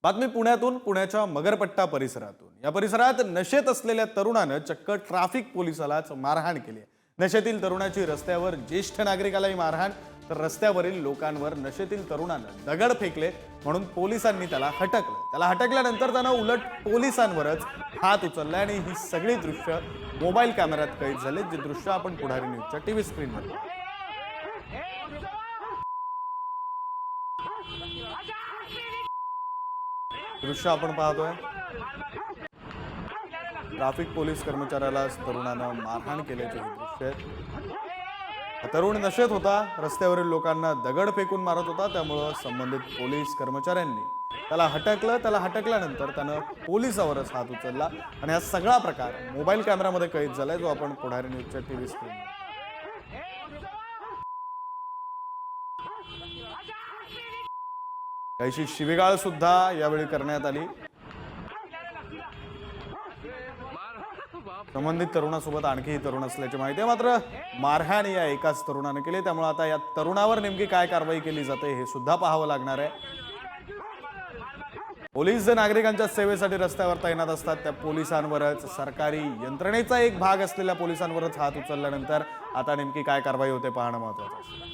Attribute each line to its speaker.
Speaker 1: बातमी पुण्यातून, पुण्याच्या मगरपट्टा परिसरातून। या परिसरात नशेत असलेल्या तरुणानं चक्क ट्रॅफिक पोलिसालाच मारहाण केली। नशेतील तरुणाची रस्त्यावर ज्येष्ठ नागरिकालाही मारहाण, तर रस्त्यावरील लोकांवर नशेतील तरुणानं दगड फेकले म्हणून पोलिसांनी त्याला हटकलं। त्याला हटकल्यानंतर त्यानं उलट पोलिसांवरच हात उचलला आणि ही सगळी दृश्य मोबाईल कॅमेऱ्यात कैद झाले, जे दृश्य आपण पुढारी न्यूजच्या टीव्ही स्क्रीनवर पाहतो। दृश्य आपण पाहतोय, ट्रॅफिक पोलीस कर्मचाऱ्याला तरुणानं मारहाण केल्याचे दृश्य आहेत। तरुण नशेत होता, रस्त्यावरील लोकांना दगड फेकून मारत होता, त्यामुळे संबंधित पोलीस कर्मचाऱ्यांनी त्याला हटकलं। त्याला हटकल्यानंतर त्यानं पोलिसावरच हात उचलला आणि हा सगळा प्रकार मोबाईल कॅमेऱ्यामध्ये कैद झालाय, जो आपण पुढारी न्यूजच्या टीव्ही स्क्रीनवर। काहीशी शिवीगाळ सुद्धा यावेळी करण्यात आली। संबंधित तरुणासोबत आणखी तरुण असल्याची माहिती आहे, मात्र मारहाण या एकाच तरुणाने केली, त्यामुळे आता या तरुणावर नेमकी काय कारवाई केली जाते हे सुद्धा पाहावं लागणार आहे। पोलीस जे नागरिकांच्या सेवेसाठी रस्त्यावर तैनात असतात, त्या पोलिसांवरच, सरकारी यंत्रणेचा एक भाग असलेल्या पोलिसांवरच हात उचलल्यानंतर आता नेमकी काय कारवाई होते पाहणं महत्त्वाचं आहे।